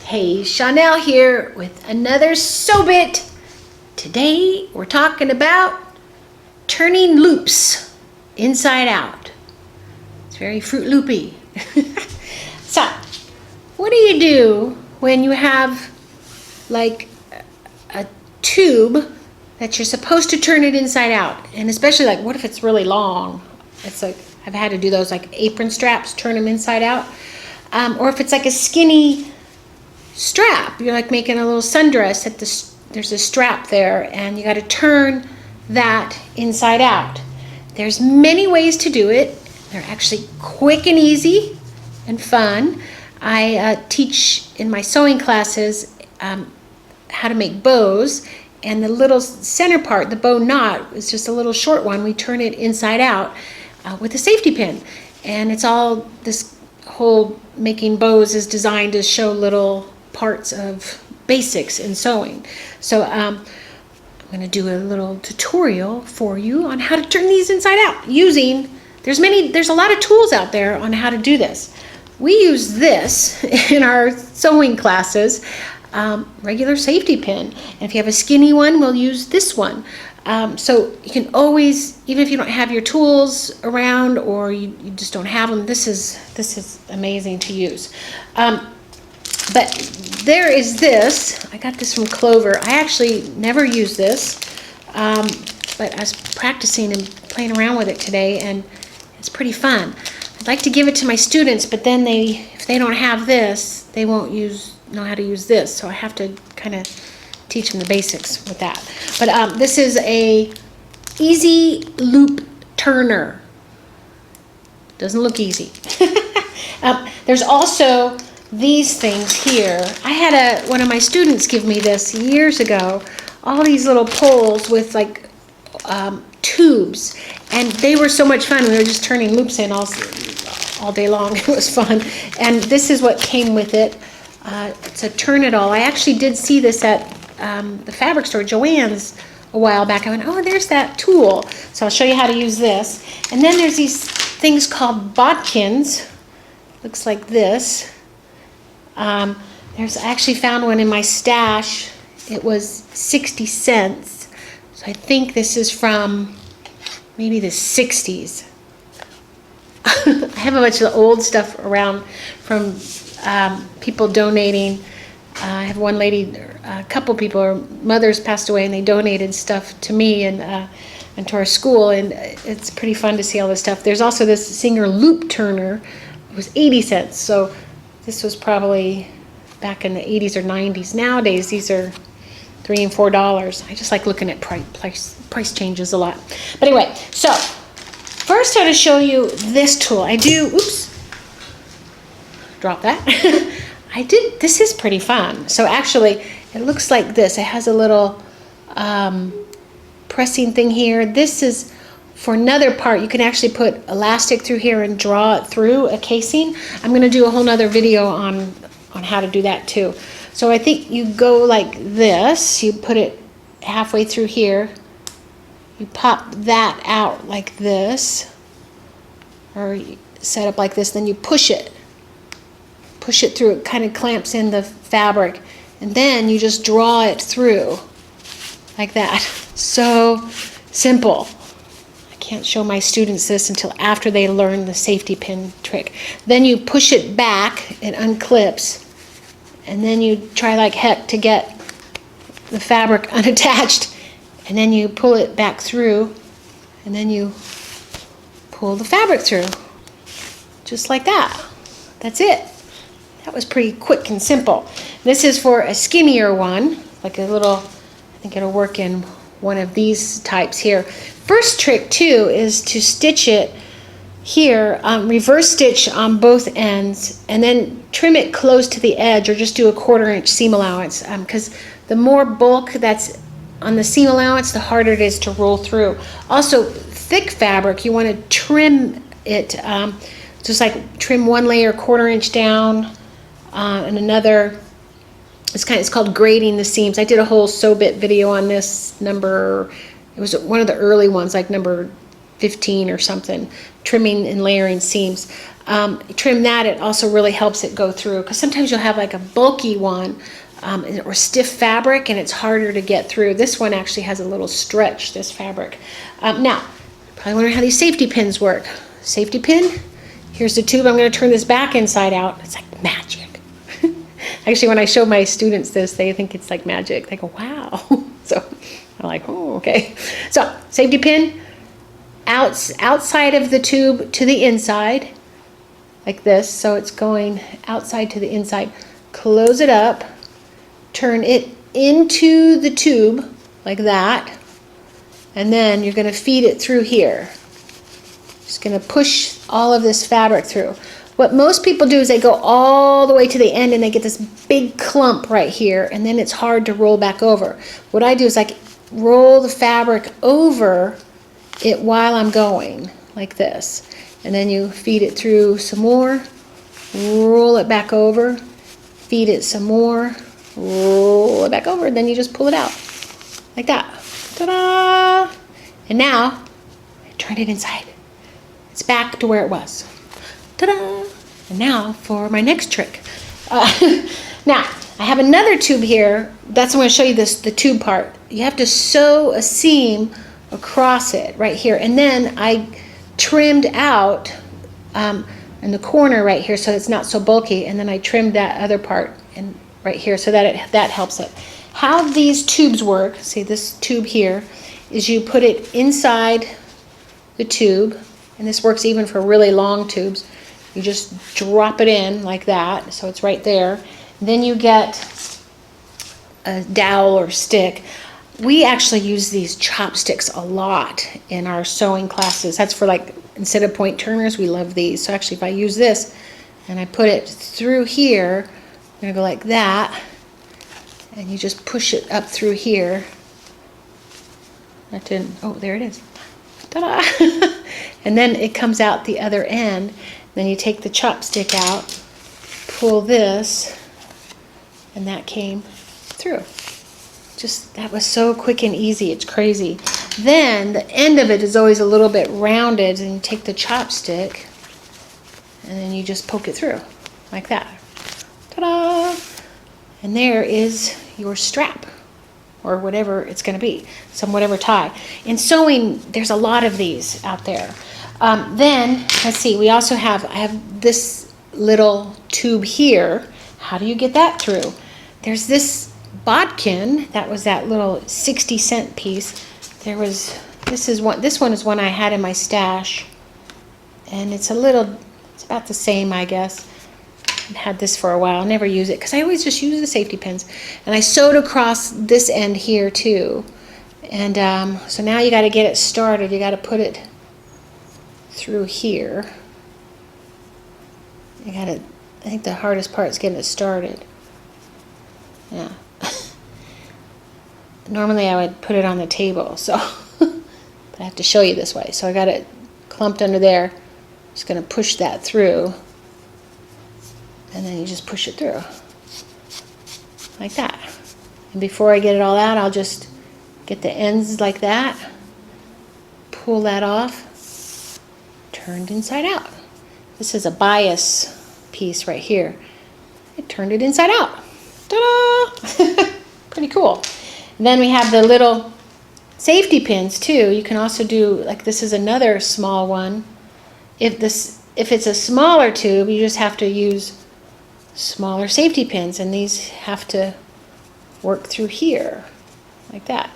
Hey, Chanel here with another SewBit. Today we're talking about turning loops inside out. It's very Fruit Loopy. So, what do you do when you have like a tube that you're supposed to turn it inside out? And especially like, what if it's really long? It's like, I've had to do those like apron straps, turn them inside out. Or if it's like a skinny strap, you're like making a little sundress at there's a strap there and you got to turn that inside out. There's many ways to do it. They're actually quick and easy and fun. I teach in my sewing classes how to make bows, and the little center part, the bow knot, is just a little short one. We turn it inside out with a safety pin, and it's all, this whole making bows is designed to show little parts of basics in sewing. So I'm going to do a little tutorial for you on how to turn these inside out using, there's a lot of tools out there on how to do this. We use this in our sewing classes, regular safety pin. And if you have a skinny one, we'll use this one. So you can always, even if you don't have your tools around or you just don't have them, this is amazing to use. But there is this. I got this from Clover. I actually never use this, but I was practicing and playing around with it today, and it's pretty fun. I'd like to give it to my students, but then if they don't have this, they won't know how to use this. So I have to kind of teach them the basics with that. But this is a easy loop turner. Doesn't look easy. There's also these things here. I had one of my students give me this years ago. All these little poles with like tubes, and they were so much fun. We were just turning loops in all day long. It was fun. And this is what came with it. It's a Turn-It-All. I actually did see this at the fabric store, Joann's, a while back. I went, oh, there's that tool. So I'll show you how to use this. And then there's these things called bodkins. Looks like this. I actually found one in my stash. It was 60 cents. So I think this is from maybe the 60s. I have a bunch of old stuff around from people donating. I have one lady, a couple people, her mothers passed away, and they donated stuff to me and to our school, and it's pretty fun to see all this stuff. There's also this Singer loop turner. It was 80 cents, so this was probably back in the 80s or 90s. Nowadays, these are $3 and $4. I just like looking at price changes a lot. But anyway, so first I'm going to show you this tool. Oops, drop that. This is pretty fun. So actually, it looks like this. It has a little pressing thing here. This is for another part. You can actually put elastic through here and draw it through a casing. I'm going to do a whole nother video on how to do that too. So I think you go like this. You put it halfway through here. You pop that out like this, or you set up like this. Then you push it through. It kind of clamps in the fabric, and then you just draw it through like that. So simple. I can't show my students this until after they learn the safety pin trick. Then you push it back, it unclips, and then you try like heck to get the fabric unattached, and then you pull it back through, and then you pull the fabric through, just like that. That's it. That was pretty quick and simple. This is for a skinnier one, like a little, I think it'll work in one of these types here. First trick too is to stitch it here, reverse stitch on both ends, and then trim it close to the edge, or just do a 1/4 inch seam allowance, because the more bulk that's on the seam allowance, the harder it is to roll through. Also, thick fabric, you want to trim it, just like trim one layer 1/4 inch down, and another. It's called grading the seams. I did a whole SewBit video on this it was one of the early ones, like number 15 or something, trimming and layering seams. trim that, it also really helps it go through, because sometimes you'll have like a bulky one or stiff fabric and it's harder to get through. This one actually has a little stretch, this fabric. Now, probably wondering how these safety pins work. Safety pin, here's the tube. I'm going to turn this back inside out. It's like magic. Actually, when I show my students this, they think it's like magic. They go, wow. So I'm like, oh, okay. So safety pin, outside of the tube to the inside, like this. So it's going outside to the inside. Close it up, turn it into the tube like that, and then you're going to feed it through here. Just going to push all of this fabric through. What most people do is they go all the way to the end and they get this big clump right here, and then it's hard to roll back over. What I do is I roll the fabric over it while I'm going like this, and then you feed it through some more, roll it back over, feed it some more, roll it back over, and then you just pull it out like that. Ta-da! And now I turn it inside. It's back to where it was. Ta-da! And now for my next trick. Now I have another tube here. That's I'm going to show you the tube part. You have to sew a seam across it right here, and then I trimmed out in the corner right here so it's not so bulky, and then I trimmed that other part and right here so that that helps it. How these tubes work, see this tube here, is you put it inside the tube, and this works even for really long tubes. You just drop it in like that, so it's right there. Then you get a dowel or stick. We actually use these chopsticks a lot in our sewing classes. That's for, like, instead of point turners, we love these. So actually if I use this and I put it through here, I'm going to go like that, and you just push it up through here. That didn't, oh, there it is. Ta-da! And then it comes out the other end. Then you take the chopstick out, pull this, and that came through. Just, that was so quick and easy, it's crazy. Then the end of it is always a little bit rounded, and you take the chopstick and then you just poke it through like that. Ta-da! And there is your strap, or whatever it's going to be, some whatever tie. In sewing, there's a lot of these out there. Then let's see, we also have, I have this little tube here. How do you get that through? There's this bodkin, that was that little 60-cent piece. There was, this one is one I had in my stash, and it's about the same, I guess. I've had this for a while, never use it because I always just use the safety pins. And I sewed across this end here too. And so now you got to get it started. You got to put it through here. You got to, I think the hardest part is getting it started. Yeah. Normally I would put it on the table, so but I have to show you this way. So I got it clumped under there. Just going to push that through, and then you just push it through like that. And before I get it all out, I'll just get the ends like that, pull that off, turned inside out. This is a bias piece right here. I turned it inside out. Ta-da! Pretty cool. And then we have the little safety pins too. You can also do, like, this is another small one. If it's a smaller tube, you just have to use smaller safety pins, and these have to work through here like that.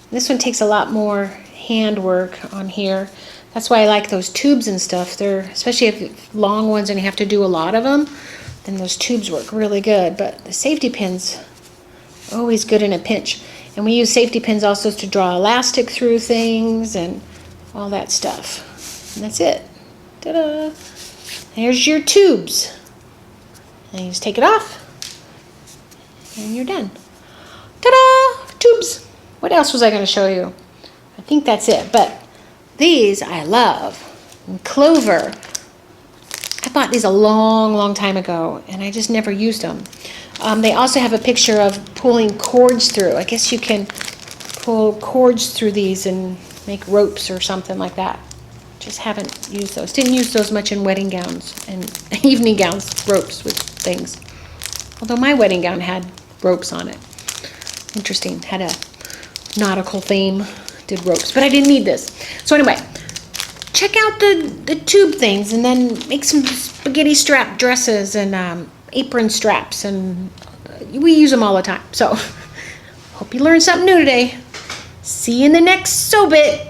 This one takes a lot more hand work on here. That's why I like those tubes and stuff. They're, especially if long ones and you have to do a lot of them, then those tubes work really good. But the safety pins, always good in a pinch. And we use safety pins also to draw elastic through things and all that stuff. And that's it. Ta-da! There's your tubes. And you just take it off, and you're done. Ta-da! Tubes. What else was I going to show you? I think that's it. But these I love. And clover. I bought these a long time ago, and I just never used them. They also have a picture of pulling cords through. I guess you can pull cords through these and make ropes or something like that. Just haven't used those. Didn't use those much in wedding gowns and evening gowns, ropes with things. Although my wedding gown had ropes on it. Interesting, had a nautical theme, did ropes, but I didn't need this. So anyway, check out the tube things and then make some spaghetti strap dresses and apron straps, and we use them all the time. So hope you learned something new today. See you in the next SewBit.